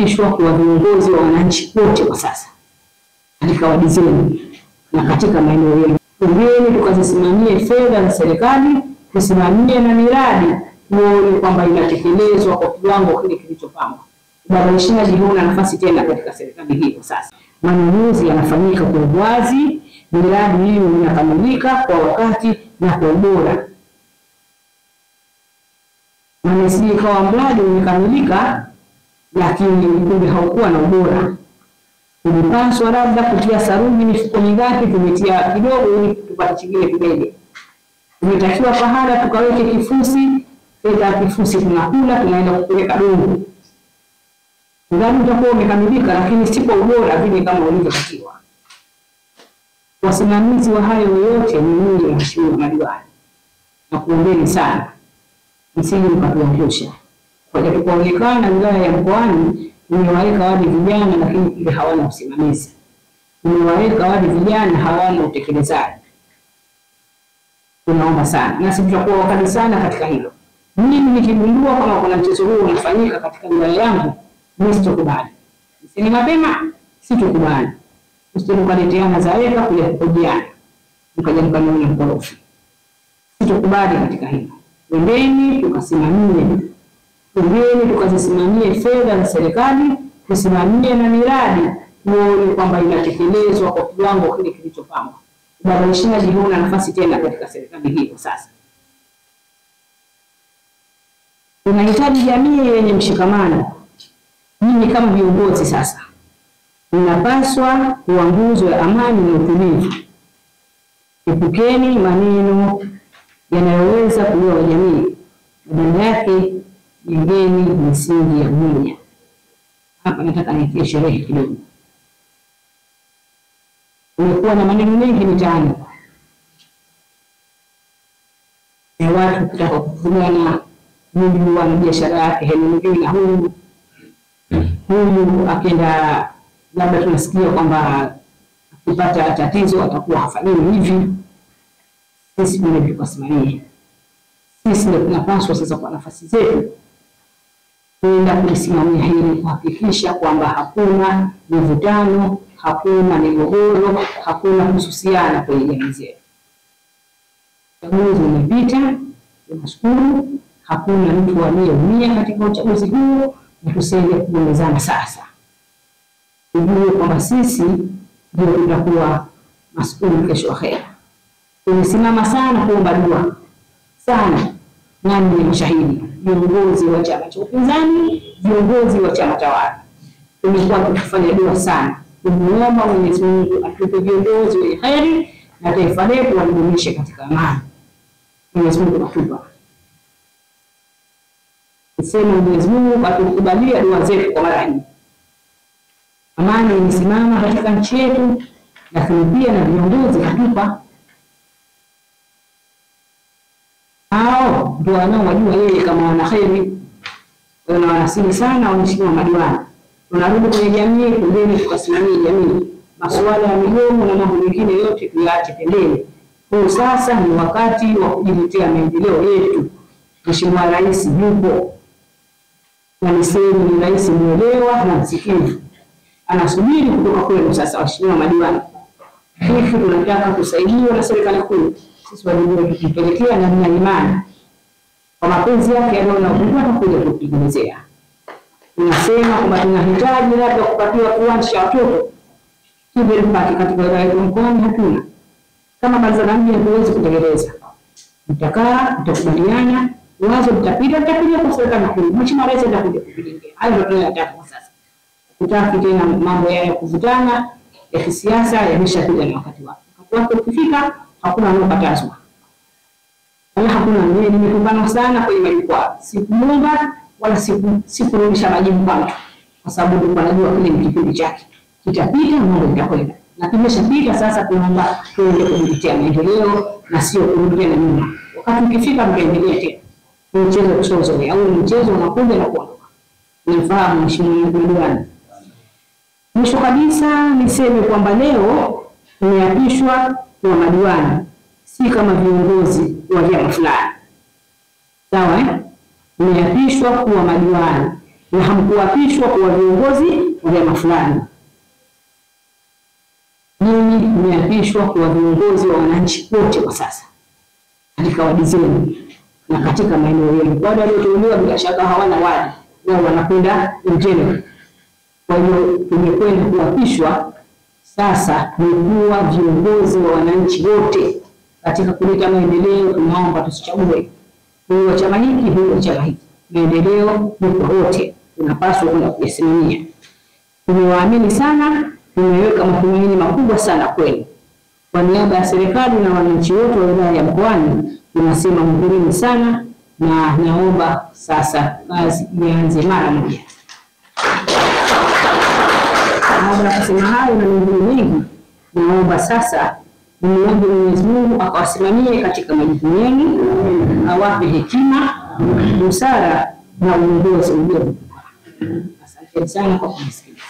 mmeapishwa kuwa viongozi wa wananchi wote kwa sasa katika wadi zenu na katika maeneo yenu. Twendeni tukazisimamie fedha za serikali, tusimamie na miradi, tuone kwamba inatekelezwa kwa kiwango kile kilichopangwa. Ubadilishaji huna nafasi tena katika serikali hii kwa sasa. Manunuzi yanafanyika kwa uwazi, miradi hiyo inakamilika kwa wakati na kwa ubora. Manesi ikawa mradi umekamilika lakini kumbe haukuwa na ubora. Tulipaswa labda kutia saruji mifuko mingapi, tumetia kidogo ili tupate chingine kibebe. Tumetakiwa pahala tukaweke kifusi, fedha kifusi tunakula, tunaenda kupeleka dongo. Mradi utakuwa umekamilika lakini si kwa ubora vile kama ulivyotakiwa. Wasimamizi wa hayo yote ni nyinyi mheshimiwa madiwani. Na kuombeni sana msije mkatuangusha. Kwa sababu tukaonekana wilaya ya Mkoani nimewaweka wadi vijana lakini ile hawana usimamizi. Nimewaweka wadi vijana hawana utekelezaji. Tunaomba sana na sisi tutakuwa wakali sana katika hilo. Mimi nikigundua kama kuna mchezo huu unafanyika katika wilaya yangu, mimi sitakubali. Sisi mapema sitakubali. Usitukaleteana zaweka kule kujiana. Mkaja mkanuni mkorofi. Sitakubali katika hilo. Twendeni tukasimamie. Twendeni tukazisimamie fedha za serikali, tusimamie na miradi, tuone kwamba inatekelezwa kwa kiwango kile kilichopangwa. Ubadilishaji huna nafasi tena katika serikali hii kwa sasa. Tunahitaji jamii yenye mshikamano. Nyinyi kama viongozi sasa mnapaswa kuwa nguzo ya amani na utulivu. Epukeni maneno yanayoweza kugawa jamii. Badala yake jengeni misingi ya umoja. Hapa nataka nitie sherehe kidogo. Kumekuwa na maneno mengi mitaani ya watu kutaka kuvunana mimi wa biashara yake mwingine na huyu akenda, labda tunasikia kwamba akipata tatizo atakuwa hafanyi hivi. Sisi tunavyokusimamia, sisi ndio tunapaswa sasa kwa nafasi zetu kwenda kusimamia hili, kuhakikisha kwamba hakuna mivutano, hakuna migogoro, hakuna kususiana kwenye jamii zetu. Uchaguzi umepita, tunashukuru, hakuna mtu aliyeumia katika uchaguzi huo, na tusende kuongezana sasa. Tujue kwamba sisi ndio tutakuwa masuala kesho akhera. Tumesimama sana kuomba dua sana, nani ni mashahidi, viongozi wa chama cha upinzani, viongozi wa chama tawala. Tumekuwa tukifanya dua sana, tumuomba Mwenyezi Mungu atupe viongozi wenye heri na taifa letu walidumishe katika amani. Mwenyezi Mungu atupa. Niseme Mwenyezi Mungu atukubalia dua zetu kwa mara hii. Amani imesimama katika nchi yetu, lakini pia na viongozi katupa. Hao ndio wanaojua yeye kama wana heri. Wanawasili sana waheshimiwa madiwani. Tunarudi kwenye jamii, twendeni tukasimamie jamii. Masuala ya migomo na mambo mengine yote tuyaache pembeni. Kwa sasa ni wakati wa kujiletea maendeleo yetu. Mheshimiwa Rais yupo. Na niseme ni rais mwelewa na msikivu. Anasubiri kutoka kwenu sasa waheshimiwa madiwani. Hivi tunataka kusaidiwa na serikali kuu. Sisi wajumbe tukipelekea na nina imani kwa mapenzi yake anaona kuja kututekelezea. Tunasema kwamba tunahitaji labda kupatiwa kiwanja cha watoto. Hivi mpaka katika wilaya ya Mkoani hatuna. Kama baraza la mji hatuwezi kutekeleza. Mtakaa, mtakubaliana, wazo mtapiga kwa serikali kuu. Mheshimiwa Rais atakuja kupigia. Hayo ndio tunayotaka kwa sasa. Kutaki tena mambo ya kuvutana ya kisiasa yameshakuja na wakati wake. Wakati ukifika hakuna anayokatazwa. Wala hakuna nimepambana sana kwenye majukwaa. Sikumuomba wala sikurudisha majibu kwa mtu. Kwa sababu ndio najua kile ni kipindi chake. Kitapita mambo yatakwenda. Na kimeshapita sasa tunaomba tuende kujiletea maendeleo na sio kurudi tena nyuma. Wakati ukifika mtaendelea tena. Ni mchezo kusozoea au mchezo unakuja na kuondoka. Nifahamu mheshimiwa madiwani. Mwisho kabisa niseme kwamba leo tumeapishwa kwa madiwani, si kama viongozi wa vyama fulani. Sawa Tumeapishwa kuwa madiwani. na hamkuapishwa kuwa viongozi wa vyama fulani. Nyinyi mmeapishwa kuwa viongozi wa wananchi wote kwa sasa katika wadi zenu na katika maeneo yenu. Wale walioteuliwa bila shaka hawana wadi, wao wanakwenda in. Kwa hiyo tumekwenda kuapishwa sasa ni kuwa viongozi wa wananchi wote katika kuleta maendeleo. Tunaomba tusichague huyu wa chama hiki, huyu wa chama hiki. Maendeleo ni kwa wote, tunapaswa kwenda kuyasimamia. Tumewaamini sana, tumeweka matumaini makubwa sana kwenu. Kwa niaba ya serikali na wananchi wote wa wilaya ya Mkoani tunasema hongereni sana, na naomba sasa kazi ianze mara moja. Naomba kusema hayo na mengine mengi, naomba sasa muombe Mwenyezi Mungu akawasimamie katika majukumu yenu, awape hekima, busara na uongozi ulio. Asante sana kwa kusikiliza.